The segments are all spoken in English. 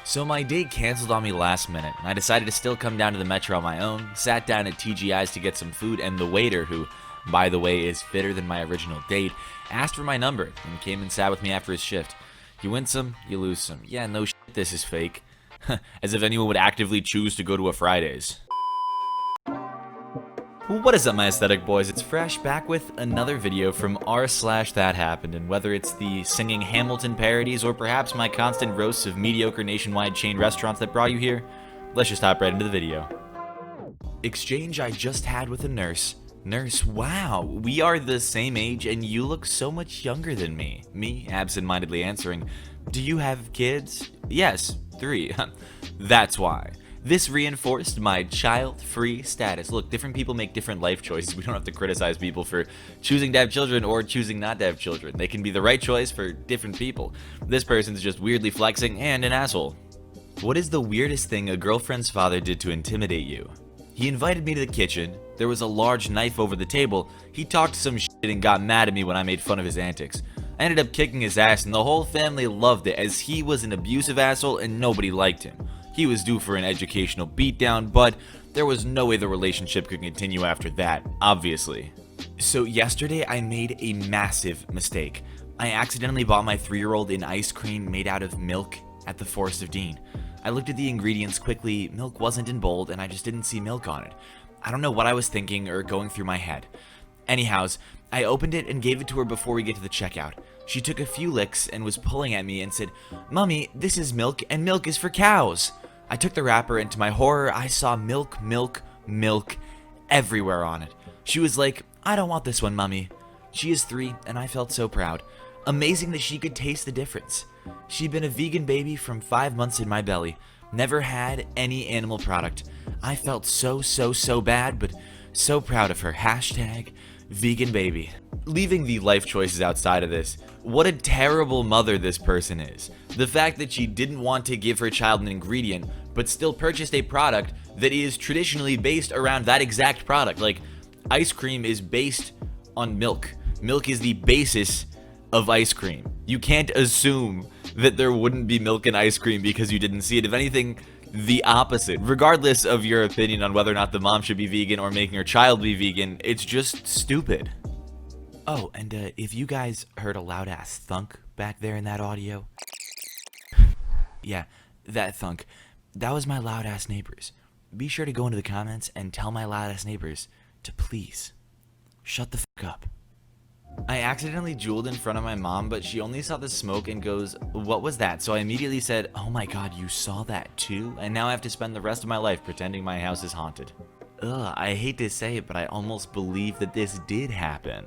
So my date canceled on me last minute, and I decided to still come down to the metro on my own, sat down at TGI's to get some food, and the waiter, who, by the way, is fitter than my original date, asked for my number and came and sat with me after his shift. You win some, you lose some. Yeah, no shit, this is fake. As if anyone would actively choose to go to a Fridays. What is up, my aesthetic boys? It's Fresh, back with another video from r/ThatHappened, and whether it's the singing Hamilton parodies or perhaps my constant roasts of mediocre nationwide chain restaurants that brought you here, let's just hop right into the video. Exchange I just had with a nurse. Nurse, wow, we are the same age and you look so much younger than me. Me, absent-mindedly answering, do you have kids? Yes, 3. That's why. This reinforced my child-free status. Look, different people make different life choices. We don't have to criticize people for choosing to have children or choosing not to have children. They can be the right choice for different people. This person's just weirdly flexing and an asshole. What is the weirdest thing a girlfriend's father did to intimidate you? He invited me to the kitchen. There was a large knife over the table. He talked some shit and got mad at me when I made fun of his antics. I ended up kicking his ass and the whole family loved it, as he was an abusive asshole and nobody liked him. He was due for an educational beatdown, but there was no way the relationship could continue after that, obviously. So yesterday I made a massive mistake. I accidentally bought my 3-year-old an ice cream made out of milk at the Forest of Dean. I looked at the ingredients quickly. Milk wasn't in bold and I just didn't see milk on it. I don't know what I was thinking or going through my head. Anyhows, I opened it and gave it to her before we get to the checkout. She took a few licks and was pulling at me and said, "Mommy, this is milk and milk is for cows." I took the wrapper and to my horror, I saw milk, milk, milk everywhere on it. She was like, "I don't want this one, Mommy." She is 3 and I felt so proud. Amazing that she could taste the difference. She'd been a vegan baby from 5 months in my belly. Never had any animal product. I felt so bad, but so proud of her. Hashtag vegan baby. Leaving the life choices outside of this, what a terrible mother this person is. The fact that she didn't want to give her child an ingredient, but still purchased a product that is traditionally based around that exact product. Like, ice cream is based on milk. Milk is the basis of ice cream. You can't assume that there wouldn't be milk in ice cream because you didn't see it. If anything, the opposite. Regardless of your opinion on whether or not the mom should be vegan or making her child be vegan, it's just stupid. Oh, and if you guys heard a loud ass thunk back there in that audio, yeah, that thunk, that was my loud ass neighbors. Be sure to go into the comments and tell my loud ass neighbors to please shut the fuck up. I accidentally jeweled in front of my mom, but she only saw the smoke and goes, "What was that?" So I immediately said, "Oh my god, you saw that too?" And now I have to spend the rest of my life pretending my house is haunted. Ugh, I hate to say it, but I almost believe that this did happen.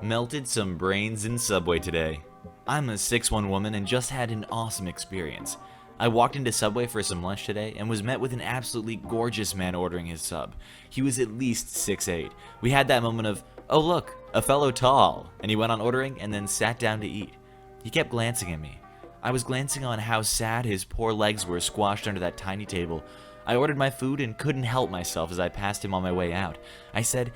Melted some brains in Subway today. I'm a 6'1" woman and just had an awesome experience. I walked into Subway for some lunch today and was met with an absolutely gorgeous man ordering his sub. He was at least 6'8". We had that moment of, oh look, a fellow tall, and he went on ordering and then sat down to eat. He kept glancing at me. I was glancing on how sad his poor legs were squashed under that tiny table. I ordered my food and couldn't help myself as I passed him on my way out. I said,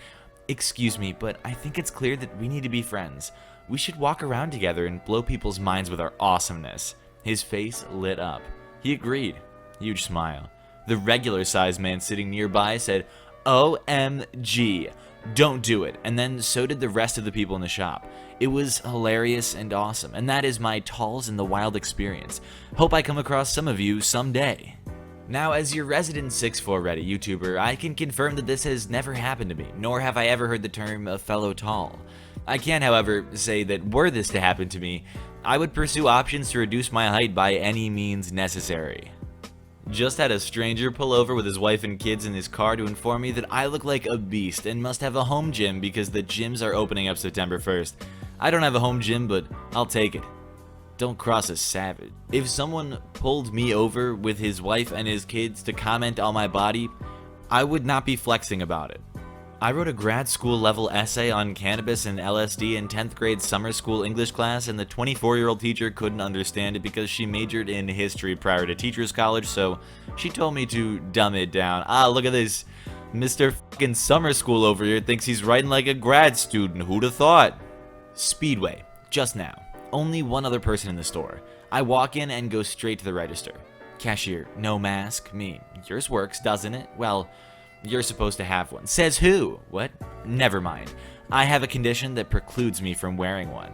"Excuse me, but I think it's clear that we need to be friends. We should walk around together and blow people's minds with our awesomeness." His face lit up. He agreed. Huge smile. The regular-sized man sitting nearby said, "OMG, don't do it," and then so did the rest of the people in the shop. It was hilarious and awesome, and that is my Talls in the Wild experience. Hope I come across some of you someday. Now, as your resident 6'4" Reddit YouTuber, I can confirm that this has never happened to me, nor have I ever heard the term "a fellow tall." I can, however, say that were this to happen to me, I would pursue options to reduce my height by any means necessary. Just had a stranger pull over with his wife and kids in his car to inform me that I look like a beast and must have a home gym because the gyms are opening up September 1st. I don't have a home gym, but I'll take it. Don't cross a savage. If someone pulled me over with his wife and his kids to comment on my body, I would not be flexing about it. I wrote a grad school level essay on cannabis and LSD in 10th grade summer school English class, and the 24-year-old teacher couldn't understand it because she majored in history prior to teachers college, so she told me to dumb it down. Ah, look at this. Mr. fucking summer school over here thinks he's writing like a grad student. Who'd have thought? Speedway. Just now. Only one other person in the store. I walk in and go straight to the register. Cashier, no mask. Me, yours works, doesn't it? Well, you're supposed to have one. Says who? What? Never mind. I have a condition that precludes me from wearing one.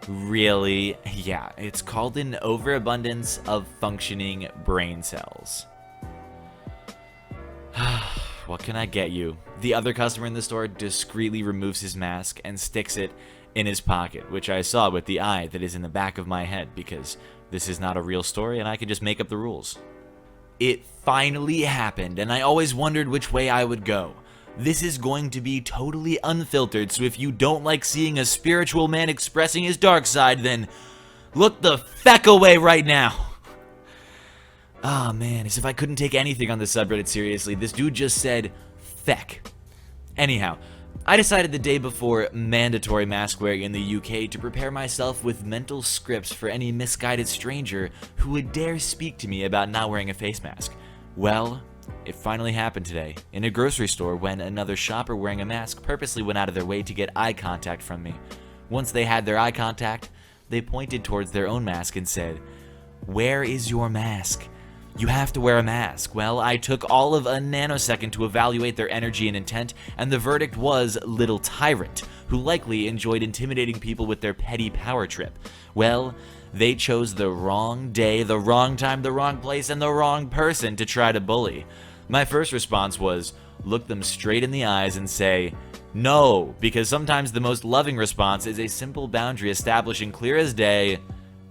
Really? Yeah, it's called an overabundance of functioning brain cells. What can I get you? The other customer in the store discreetly removes his mask and sticks it in his pocket, which I saw with the eye that is in the back of my head, because this is not a real story and I can just make up the rules. It finally happened, and I always wondered which way I would go. This is going to be totally unfiltered, so if you don't like seeing a spiritual man expressing his dark side, then look the feck away right now. Ah, man, as if I couldn't take anything on this subreddit seriously, this dude just said, feck. Anyhow, I decided the day before mandatory mask wearing in the UK to prepare myself with mental scripts for any misguided stranger who would dare speak to me about not wearing a face mask. Well, it finally happened today, in a grocery store, when another shopper wearing a mask purposely went out of their way to get eye contact from me. Once they had their eye contact, they pointed towards their own mask and said, "Where is your mask? You have to wear a mask." Well, I took all of a nanosecond to evaluate their energy and intent, and the verdict was Little Tyrant, who likely enjoyed intimidating people with their petty power trip. Well, they chose the wrong day, the wrong time, the wrong place, and the wrong person to try to bully. My first response was, look them straight in the eyes and say, no, because sometimes the most loving response is a simple boundary establishing clear as day,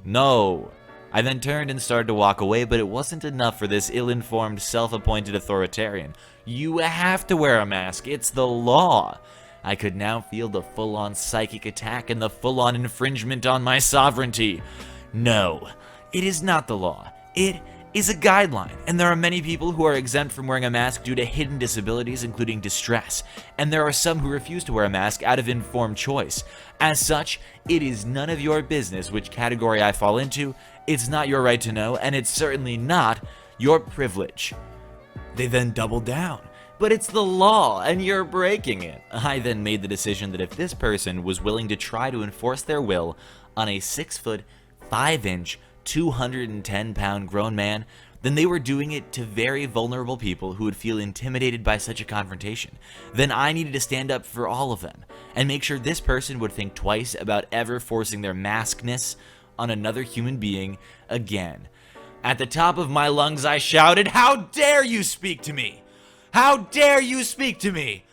no. I then turned and started to walk away, but it wasn't enough for this ill-informed, self-appointed authoritarian. You have to wear a mask, it's the law. I could now feel the full-on psychic attack and the full-on infringement on my sovereignty. No, it is not the law. It is a guideline, and there are many people who are exempt from wearing a mask due to hidden disabilities, including distress, and there are some who refuse to wear a mask out of informed choice. As such, it is none of your business which category I fall into, it's not your right to know, and it's certainly not your privilege. They then doubled down. But it's the law, and you're breaking it. I then made the decision that if this person was willing to try to enforce their will on a 6', 5-inch, 210-pound grown man, then they were doing it to very vulnerable people who would feel intimidated by such a confrontation. Then I needed to stand up for all of them, and make sure this person would think twice about ever forcing their maskness on another human being again. At the top of my lungs, I shouted, "How dare you speak to me? How dare you speak to me?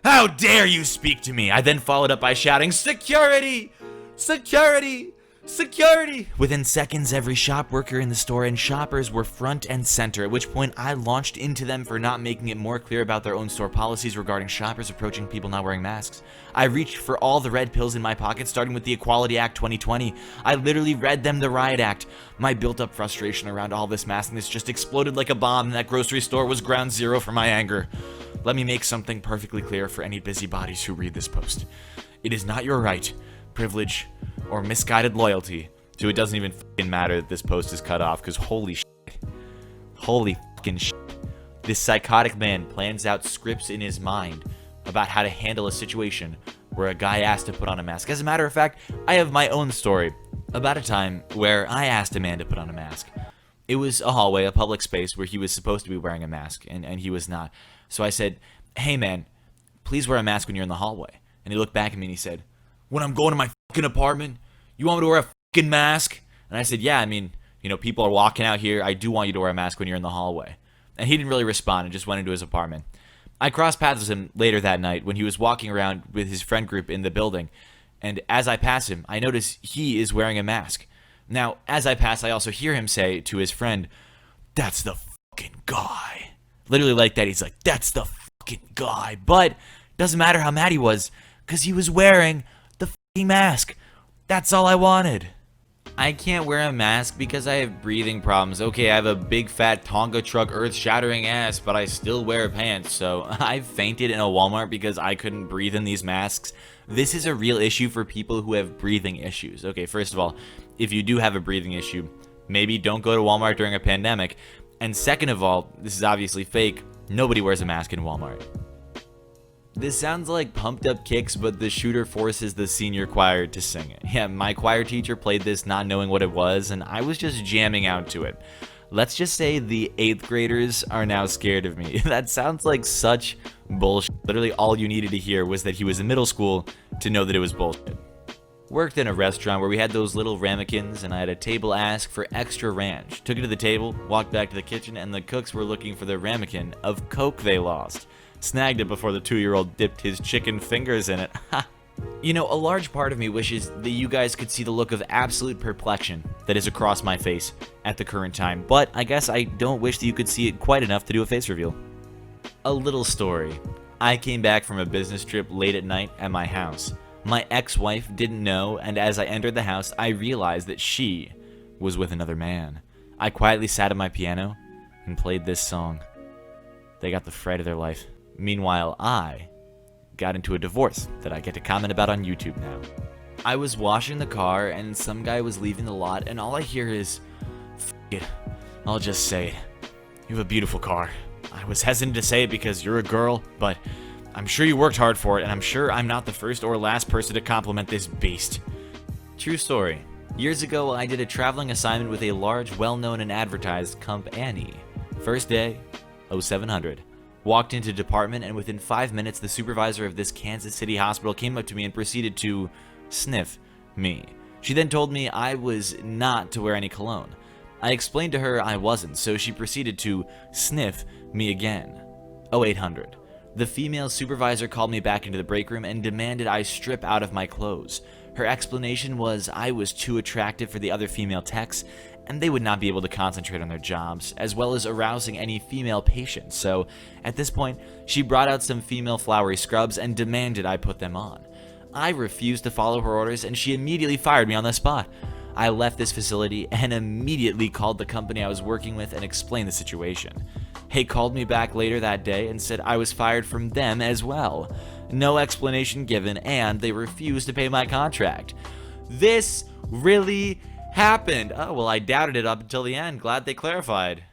How dare you speak to me?" I then followed up by shouting, "Security! Security! Security!" Within seconds, every shop worker in the store and shoppers were front and center, at which point I launched into them for not making it more clear about their own store policies regarding shoppers approaching people not wearing masks. I reached for all the red pills in my pocket, starting with the Equality Act 2020. I literally read them the Riot Act. My built-up frustration around all this maskness just exploded like a bomb, and that grocery store was ground zero for my anger. Let me make something perfectly clear for any busybodies who read this post. It is not your right, privilege, or misguided loyalty to it doesn't even fucking matter that this post is cut off, because holy shit. Holy fucking shit. This psychotic man plans out scripts in his mind about how to handle a situation where a guy asked to put on a mask. As a matter of fact, I have my own story about a time where I asked a man to put on a mask. It was a hallway, a public space where he was supposed to be wearing a mask, and he was not. So I said, "Hey man, please wear a mask when you're in the hallway." And he looked back at me and he said, "When I'm going to my fucking apartment, you want me to wear a fucking mask?" And I said, "Yeah, I mean, you know, people are walking out here. I do want you to wear a mask when you're in the hallway." And he didn't really respond and just went into his apartment. I crossed paths with him later that night when he was walking around with his friend group in the building. And as I pass him, I notice he is wearing a mask. Now, as I pass, I also hear him say to his friend, "That's the fucking guy." Literally like that. He's like, "That's the fucking guy." But doesn't matter how mad he was, because he was wearing the fucking mask. That's all I wanted. I can't wear a mask because I have breathing problems. Okay, I have a big fat Tonga truck earth-shattering ass, but I still wear pants. So I fainted in a Walmart because I couldn't breathe in these masks. This is a real issue for people who have breathing issues. Okay, first of all, if you do have a breathing issue, maybe don't go to Walmart during a pandemic. And second of all, this is obviously fake. Nobody wears a mask in Walmart. This sounds like Pumped Up Kicks, but the shooter forces the senior choir to sing it. Yeah, my choir teacher played this not knowing what it was, and I was just jamming out to it. Let's just say the 8th graders are now scared of me. That sounds like such bullshit. Literally all you needed to hear was that he was in middle school to know that it was bullshit. Worked in a restaurant where we had those little ramekins, and I had a table ask for extra ranch. Took it to the table, walked back to the kitchen, and the cooks were looking for their ramekin of Coke they lost. Snagged it before the 2-year-old dipped his chicken fingers in it. Ha! You know, a large part of me wishes that you guys could see the look of absolute perplexion that is across my face at the current time, but I guess I don't wish that you could see it quite enough to do a face reveal. A little story. I came back from a business trip late at night at my house. My ex-wife didn't know, and as I entered the house, I realized that she was with another man. I quietly sat at my piano and played this song. They got the fright of their life. Meanwhile, I got into a divorce that I get to comment about on YouTube now. I was washing the car, and some guy was leaving the lot, and all I hear is, "F it, I'll just say it. You have a beautiful car. I was hesitant to say it because you're a girl, but I'm sure you worked hard for it, and I'm sure I'm not the first or last person to compliment this beast." True story. Years ago, I did a traveling assignment with a large, well-known and advertised company. First day, 0700. Walked into department, and within 5 minutes, the supervisor of this Kansas City hospital came up to me and proceeded to sniff me. She then told me I was not to wear any cologne. I explained to her I wasn't, so she proceeded to sniff me again. 0800. The female supervisor called me back into the break room and demanded I strip out of my clothes. Her explanation was I was too attractive for the other female techs, and they would not be able to concentrate on their jobs, as well as arousing any female patients. So, at this point, she brought out some female flowery scrubs and demanded I put them on. I refused to follow her orders, and she immediately fired me on the spot. I left this facility and immediately called the company I was working with and explained the situation. They called me back later that day and said I was fired from them as well. No explanation given, and they refused to pay my contract. This really happened. Oh, well, I doubted it up until the end. Glad they clarified.